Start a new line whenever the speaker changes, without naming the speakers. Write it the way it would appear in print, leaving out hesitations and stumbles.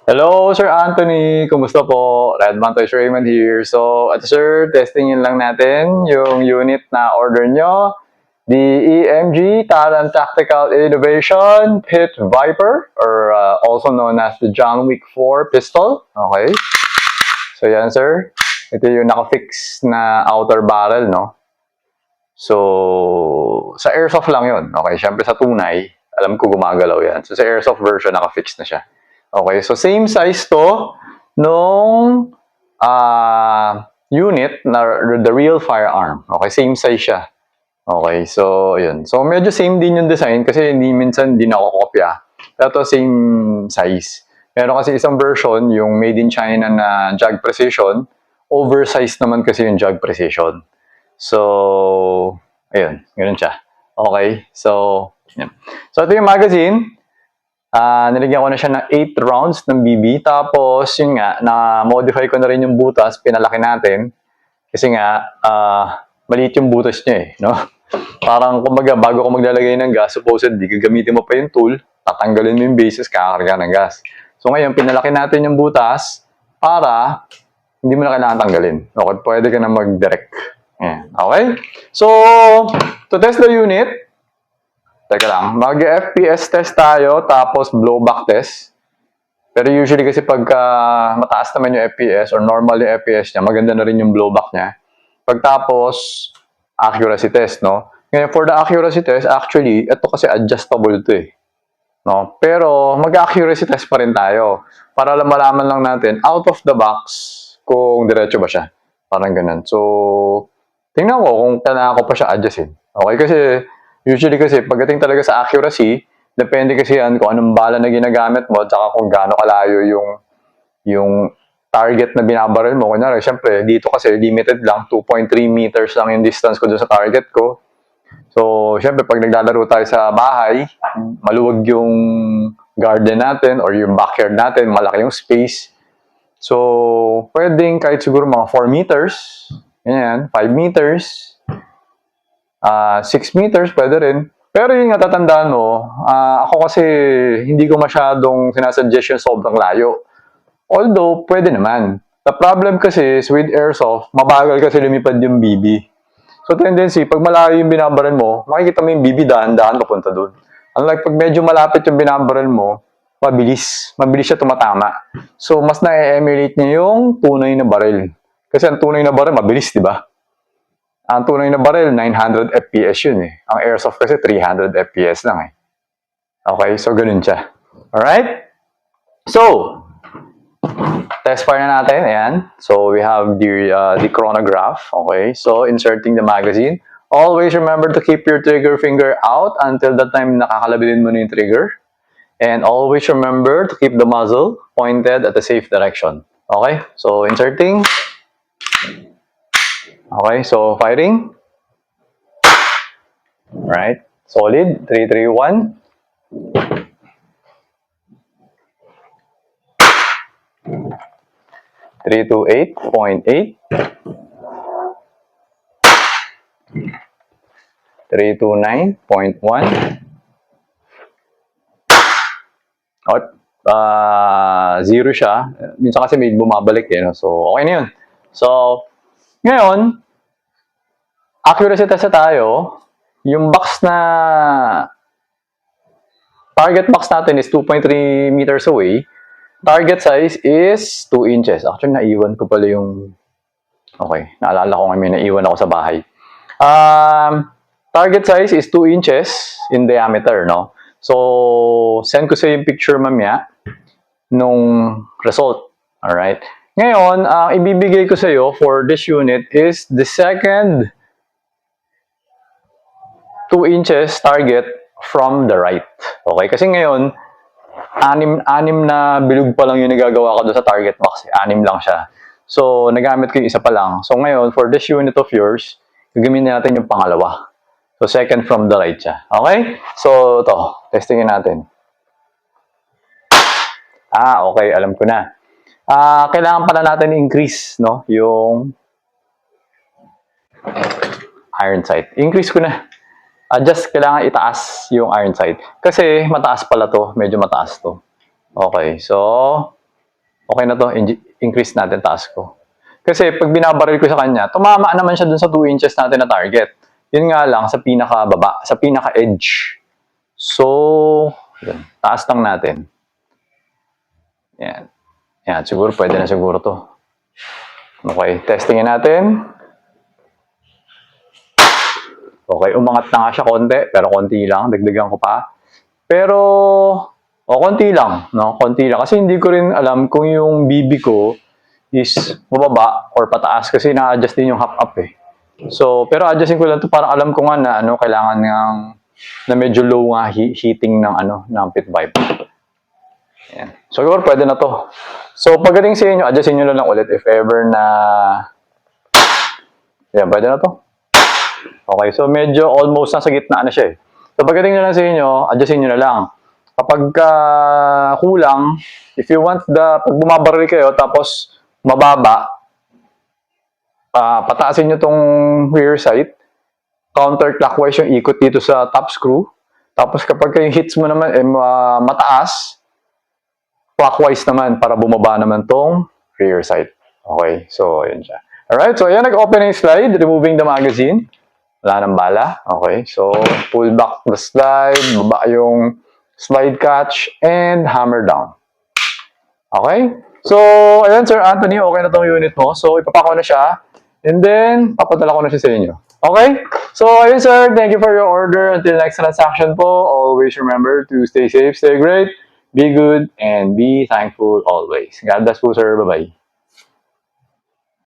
Hello, Sir Anthony. Kumusta po? Redman Toys Raymond here. So, ito sir, testingin lang natin yung unit na order nyo. The EMG Talent Tactical Innovation Pit Viper or also known as the John Wick 4 pistol. Okay. So, yan sir. Ito yung naka-fix na outer barrel, no? So, sa airsoft lang yun. Okay, syempre sa tunay, alam ko gumagalaw yan. So, sa airsoft version, naka-fix na siya. Okay, so same size to nung unit na the real firearm. Okay, same size siya. Okay, so yun. So medyo same din yung design kasi hindi minsan din ako kopya. Pero same size. Meron kasi isang version, yung made in China na Jag Precision. Oversized naman kasi yung Jag Precision. So, ayun, ganun siya. Okay, so, yun. So ito yung magazine. Nilagyan ko na siya ng 8 rounds ng BB. Tapos, yun nga, na-modify ko na rin yung butas, pinalaki natin. Kasi nga, maliit yung butas niya eh, no? Parang, kumbaga, bago ko maglalagay ng gas, supposedly, gagamitin mo pa yung tool, tatanggalin mo yung bases, kakarga ng gas. So, ngayon, pinalaki natin yung butas para hindi mo na kailangan tanggalin. Okay, pwede ka na mag-direct. Ayan. Okay? So, to test the unit, teka lang, mag-FPS test tayo, tapos blowback test. Pero usually kasi pagka mataas naman yung FPS or normal yung FPS niya, maganda na rin yung blowback niya. Pagtapos, accuracy test, no? Ngayon, for the accuracy test, actually, ito kasi adjustable to eh. No? Pero, mag-accuracy test pa rin tayo. Para malaman lang natin, out of the box, kung diretso ba siya. Parang ganun. So, tingnan ko kung kailangan ko pa siya adjustin. Okay, kasi usually kasi pagdating talaga sa accuracy, depende kasi yan kung anong bala na ginagamit mo at saka kung gaano kalayo yung target na binabaril mo. Kunyari, syempre, dito kasi limited lang, 2.3 meters lang yung distance ko dun sa target ko. So, syempre, pag naglalaro tayo sa bahay, maluwag yung garden natin or yung backyard natin, malaki yung space. So, pwedeng kahit siguro mga 4 meters, ganyan, 5 meters, 6 meters, pwede rin. Pero yung natatandaan mo, ako kasi hindi ko masyadong sinasuggest yung sobrang layo. Although, pwede naman. The problem kasi is with airsoft, mabagal kasi lumipad yung BB. So, tendency, pag malayo yung binabaril mo, makikita mo yung BB dahan-dahan papunta doon. Unlike pag medyo malapit yung binabaril mo, mabilis. Mabilis siya tumatama. So, mas na-emulate niya yung tunay na baril. Kasi ang tunay na baril, mabilis, di ba? Ang tunay na baril, 900 FPS yun eh. Ang airsoft kasi 300 FPS lang eh. Okay, so ganun siya. Alright? So, test fire na natin. Ayan. So, we have the chronograph. Okay, so inserting the magazine. Always remember to keep your trigger finger out until the time nakakalabilin mo na yung trigger. And always remember to keep the muzzle pointed at the safe direction. Okay, so inserting. Okay, so firing. Right, solid. 3, 3, 1. Three to 8.8. 3 to 9.1. At 0 siya. Minsan kasi may bumabalik eh. No? So, okay na yun. So, ngayon, accuracy test na tayo. Yung box na target box natin is 2.3 meters away. Target size is 2 inches. Actually, naiwan ko pala yung... Okay, naalala ko nga may naiwan ako sa bahay. Target size is 2 inches in diameter, no? So, send ko sa yung picture mamaya nung result. Alright? Ngayon, ang ibibigay ko sa iyo for this unit is the second 2 inches target from the right. Okay? Kasi ngayon, anim na bilog pa lang yung nagagawa ko doon sa target box. 6 lang siya. So, nagamit ko yung isa pa lang. So, ngayon, for this unit of yours, gagamitin natin yung pangalawa. So, second from the right siya. Okay? So, ito. Testingin natin. Okay. Alam ko na. Kailangan pala natin increase, no? Yung iron sight. Increase ko na. Just kailangan itaas yung iron sight. Kasi mataas pala to. Medyo mataas to. Okay. So, Okay na to, increase natin taas ko. Kasi pag binabaril ko sa kanya, tumama naman siya dun sa 2 inches natin na target. Yun nga lang, sa pinaka-baba, sa pinaka-edge. So, yun, taas lang natin. Yan. Yan, siguro pwede na siguro to. Okay, testingin natin. Okay, umangat na nga siya konti, pero konti lang, dagdagan ko pa. Pero, konti lang, no? Konti lang. Kasi hindi ko rin alam kung yung BB ko is mababa or pataas kasi na-adjust din yung half-up eh. So, pero adjustin ko lang to para alam ko nga na ano, kailangan ng na medyo low nga heating ng ano, ng pit vibe. Ayan. So, siguro pwede na to. So, pagdating sa inyo, adjustin nyo lang ulit if ever na yan, pwede na to. Okay, so medyo almost nasa gitna na siya eh. So, pagdating nyo lang sa inyo, adjustin nyo na lang. Kapag kulang, if you want pag bumabaril kayo tapos mababa, pataasin nyo tong rear sight, counterclockwise yung ikot dito sa top screw. Tapos kapag yung hits mo naman mataas, clockwise naman para bumaba naman tong rear sight. Okay, so yun siya. Alright, so ayan, nag-open na yung slide, removing the magazine. Wala nang bala. Okay, so pull back the slide, baba yung slide catch, and hammer down. Okay? So, ayan Sir Anthony, okay na tong unit mo. So, ipapako na siya. And then, papadala ko na siya sa inyo. Okay? So, ayun sir, thank you for your order. Until next transaction po, always remember to stay safe, stay great, be good, and be thankful always. God bless po sir. Bye-bye.